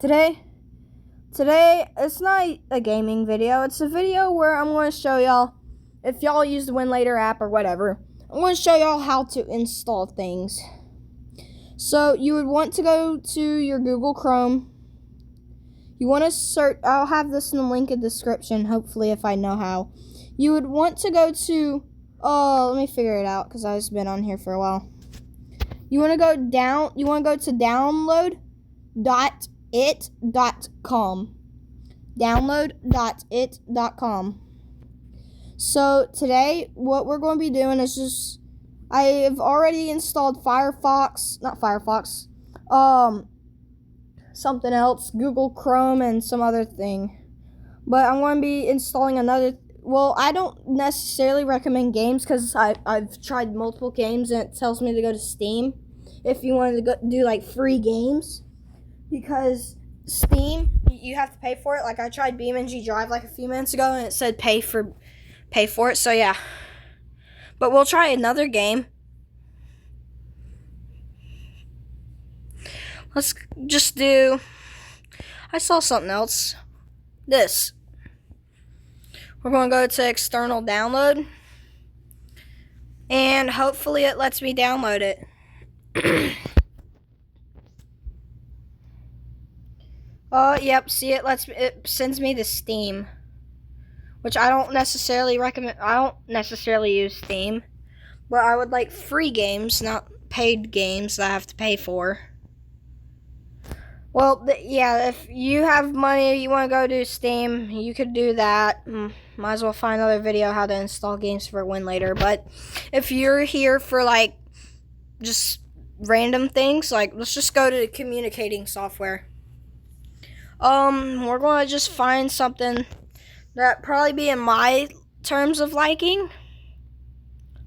Today it's not a gaming video. It's a video where I'm going to show y'all, if y'all use the winlator app or whatever, I'm going to show y'all how to install things. So you would want to go to your Google Chrome. You want to search, I'll have this in the link in the description, hopefully, if I know how. You would want to go to, let me figure it out because I've been on here for a while. You want to go to download.it.com. Download.it.com. So today, what we're going to be doing is I have already installed something else, Google Chrome and some other thing. But I'm going to be installing another. Well, I don't necessarily recommend games because I've tried multiple games and it tells me to go to Steam if you wanted to do like free games, because Steam, you have to pay for it. Like I tried BeamNG Drive like a few minutes ago and it said pay for it. So yeah, but we'll try another game. Let's just do. I saw something else. This. We're going to go to external download. And hopefully it lets me download it. Yep, see, it sends me to Steam. Which I don't necessarily recommend. I don't necessarily use Steam. But I would like free games, not paid games that I have to pay for. Well, yeah, if you have money, you want to go to Steam, you could do that. Might as well find another video how to install games for winlator. But if you're here for, like, just random things, like, let's just go to communicating software. We're going to just find something that probably be in my terms of liking.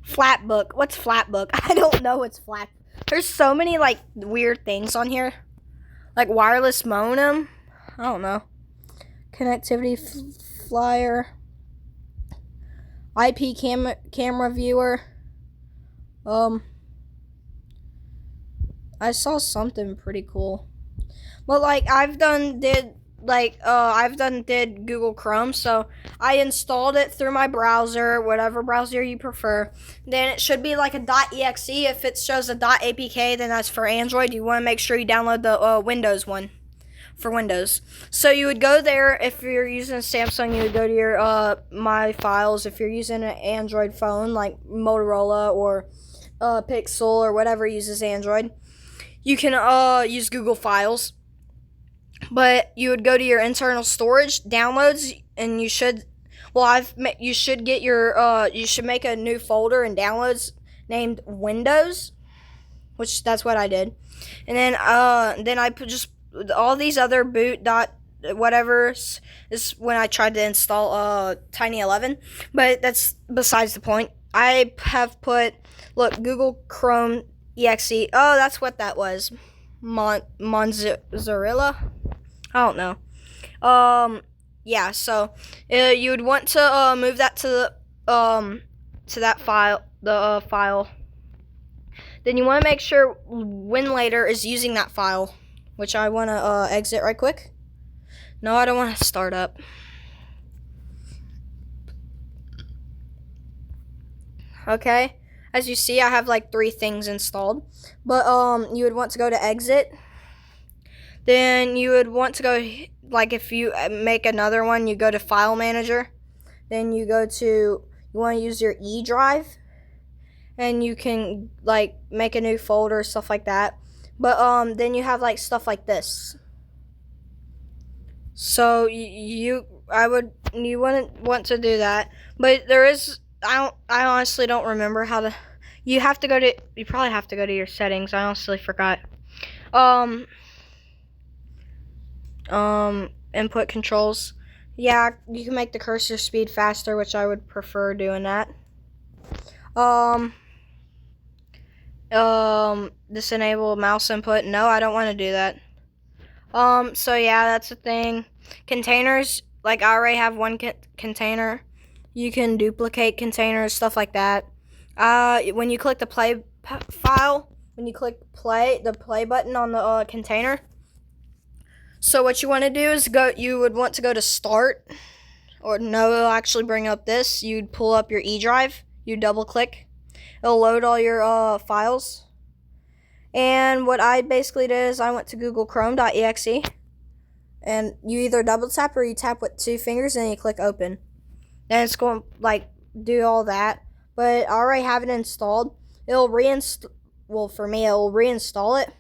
Flatbook. What's Flatbook? I don't know what's Flat. There's so many, like, weird things on here. Like wireless modem, I don't know. Connectivity flyer, IP camera viewer. I saw something pretty cool, but like I've done did Google Chrome, so I installed it through my browser, whatever browser you prefer. Then it should be like a .exe. If it shows a .apk, then that's for Android. You want to make sure you download the Windows one for Windows. So you would go there. If you're using Samsung, you would go to your My Files. If you're using an Android phone like Motorola or Pixel or whatever uses Android, you can use Google Files. But you would go to your internal storage downloads, and you should get your you should make a new folder in downloads named Windows, which that's what I did. And then I put just all these other boot dot whatever is when I tried to install Tiny 11, but that's besides the point. I have put Google Chrome exe. Oh, that's what that was. Mozzarella. I don't know. Yeah. So you would want to move that to that file, the file. Then you want to make sure winlator is using that file, which I want to exit right quick. No, I don't want to start up. Okay. As you see, I have like 3 things installed, but you would want to go to exit. Then you would want to go, like if you make another one, you go to File Manager. Then you want to use your E drive, and you can like make a new folder, stuff like that. But then you have like stuff like this. So you wouldn't want to do that. But there is, I honestly don't remember how to. You probably have to go to your settings. I honestly forgot. Input controls. Yeah, you can make the cursor speed faster, which I would prefer doing that. Disable mouse input. No, I don't want to do that. So yeah, that's the thing. Containers, like I already have one container. You can duplicate containers, stuff like that. When you click the play file, when you click play, the play button on the container, So what you want to do is you would want to go to start, or no, it'll actually bring up this. You'd pull up your E drive, you double click, it'll load all your files. And what I basically did is I went to Google Chrome.exe, and you either double tap or you tap with 2 fingers and you click open. Then it's going to like do all that. But I already have it installed. It'll reinstall. Well, for me, it'll reinstall it.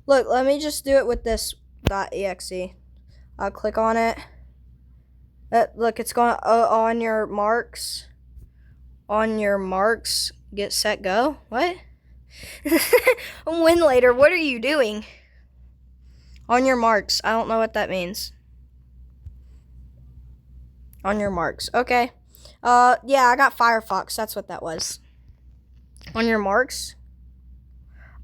Look, let me just do it with this .exe. I'll click on it. Look, it's going on your marks. On your marks, get set, go. What? Winlator, what are you doing? On your marks. I don't know what that means. On your marks. Okay. Yeah, I got Firefox. That's what that was. On your marks.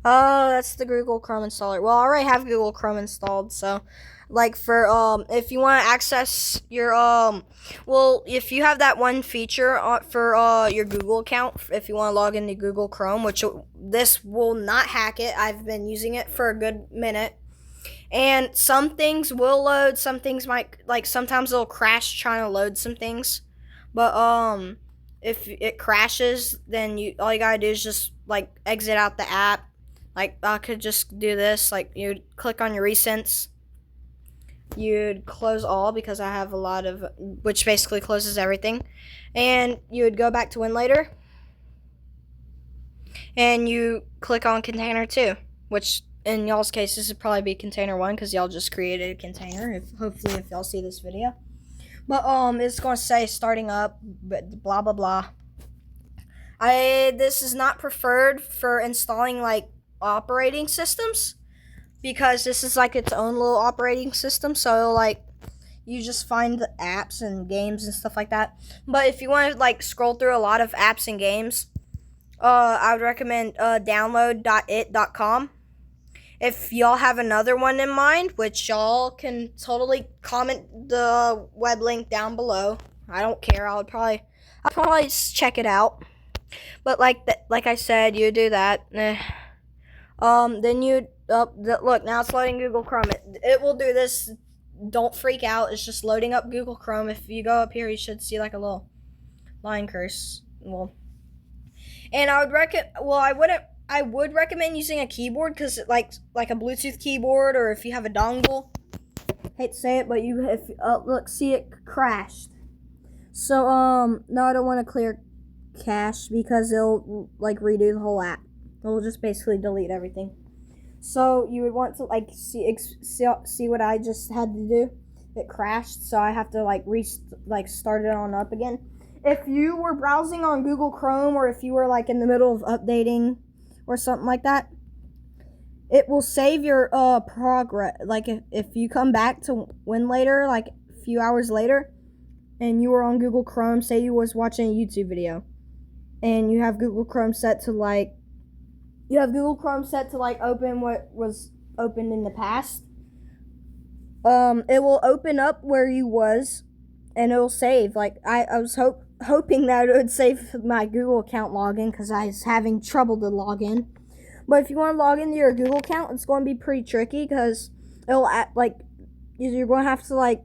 Oh, that's the Google Chrome installer. Well, I already have Google Chrome installed, so like for if you want to access your well, if you have that one feature for your Google account, if you want to log into Google Chrome, which this will not hack it. I've been using it for a good minute. And some things will load, some things might, like sometimes it'll crash trying to load some things. But if it crashes, then all you gotta do is just like exit out the app. Like I could just do this, like you'd click on your recents. You'd close all because I have a lot of, which basically closes everything. And you would go back to winlator. And you click on container 2, which in y'all's case, this would probably be container 1 because y'all just created a container. Hopefully, if y'all see this video, but it's going to say starting up, but blah blah blah. This is not preferred for installing like operating systems because this is like its own little operating system. So like you just find the apps and games and stuff like that. But if you want to like scroll through a lot of apps and games, I would recommend download.it.com. If y'all have another one in mind, which y'all can totally comment the web link down below. I don't care. I'll probably check it out. But like I said, you do that. Then you look, now it's loading Google Chrome. It will do this. Don't freak out. It's just loading up Google Chrome. If you go up here, you should see like a little line curse. Well, and I would recommend using a keyboard because like a Bluetooth keyboard, or if you have a dongle. Hate to say it, but look, see, it crashed. So no, I don't want to clear cache because it'll like redo the whole app. It'll just basically delete everything. So you would want to like see what I just had to do. It crashed, so I have to like start it on up again. If you were browsing on Google Chrome, or if you were like in the middle of updating or something like that, it will save your progress. Like if you come back to winlator like a few hours later and you were on Google Chrome, say you was watching a YouTube video and you have Google Chrome set to like open what was opened in the past, it will open up where you was and it'll save. Like I was hoping that it would save my Google account login because I was having trouble to log in. But if you want to log into your Google account, it's going to be pretty tricky because it'll you're going to have to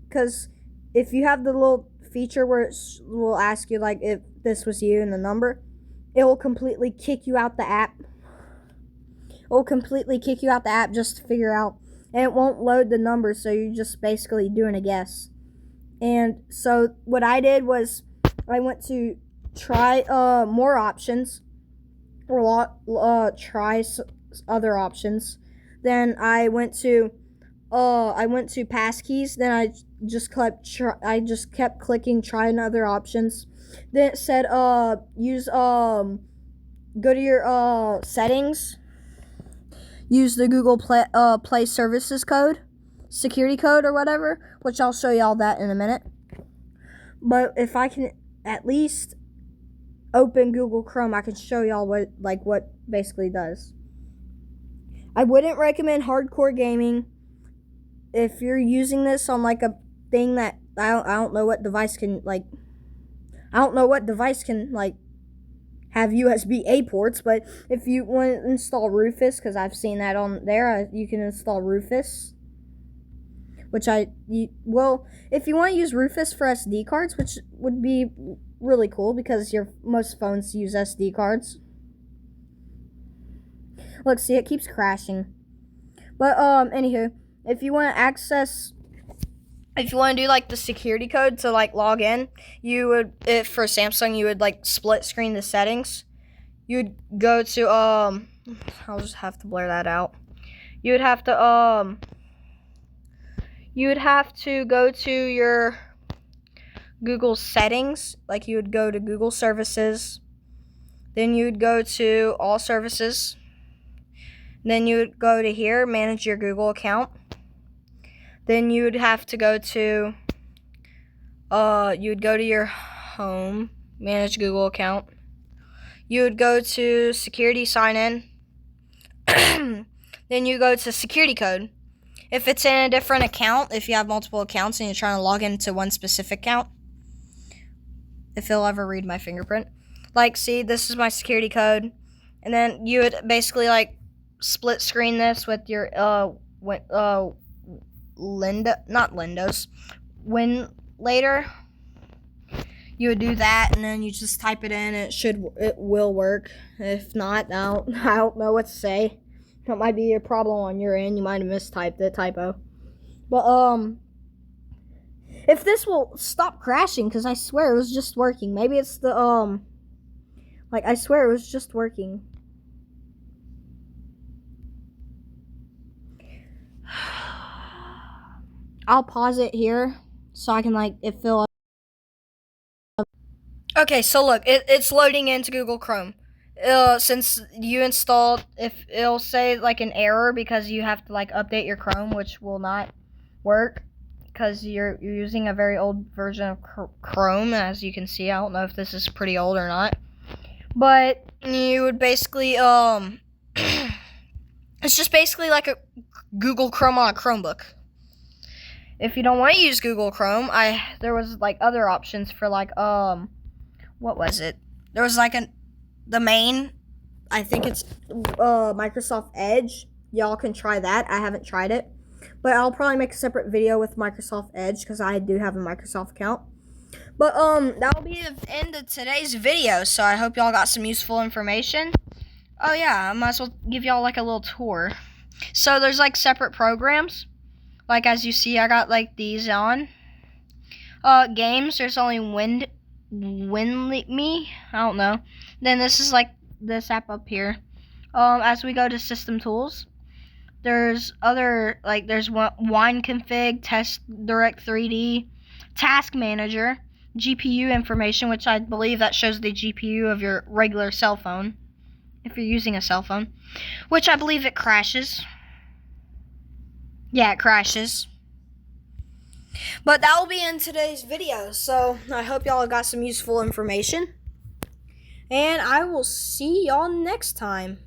because if you have the little feature where it will ask you like if this was you and the number, it will completely kick you out the app. It will completely kick you out the app just to figure out, and it won't load the number, so you're just basically doing a guess. And so what I did was I went to try more options, or try other options. Then I went to passkeys. Then I just kept clicking try other options. Then it said use go to your settings. Use the Google Play Services code, security code or whatever, which I'll show y'all that in a minute. But if I can at least open Google Chrome, I can show y'all what basically does. I wouldn't recommend hardcore gaming if you're using this on like a thing that I don't know what device can have USB-A ports, but if you want to install Rufus, because I've seen that on there, you can install Rufus. If you want to use Rufus for SD cards, which would be really cool because most phones use SD cards. Look, see, it keeps crashing. But anywho, if you want to do like the security code to like log in, for Samsung, you would like split screen the settings. You would go to I'll just have to blur that out. You would have to go to your Google settings. Like you would go to Google services, then you would go to all services, then you would go to here, manage your Google account. Then you would have to go to your home, manage Google account. You would go to security sign in. Then you go to security code. If it's in a different account, if you have multiple accounts and you're trying to log into one specific account, if it'll ever read my fingerprint. Like, see, this is my security code. And then you would basically like split screen this with your winlator. You would do that, and then you just type it in. It will work. If not, I don't know what to say. That might be a problem on your end. You might have mistyped the typo. But if this will stop crashing, because I swear it was just working. Maybe it's the I swear it was just working. I'll pause it here so I can fill up. Okay, so look, it's loading into Google Chrome. Since you installed, if it'll say like an error because you have to like update your Chrome, which will not work because you're using a very old version of Chrome. As you can see, I don't know if this is pretty old or not, but you would basically it's just basically like a Google Chrome on a Chromebook. If you don't want to use Google Chrome, there was like other options for like what was it? There was like the main, I think it's Microsoft Edge. Y'all can try that. I haven't tried it, but I'll probably make a separate video with Microsoft Edge because I do have a Microsoft account. But that'll be the end of today's video. So I hope y'all got some useful information. Oh yeah, I might as well give y'all like a little tour. So there's like separate programs. Like as you see, I got like these on. Games, there's only me. I don't know. Then this is like this app up here. As we go to system tools, there's there's wine config, test direct 3D, task manager, GPU information, which I believe that shows the GPU of your regular cell phone. If you're using a cell phone, which I believe it crashes. Yeah, it crashes. But that will be in today's video. So I hope y'all got some useful information. And I will see y'all next time.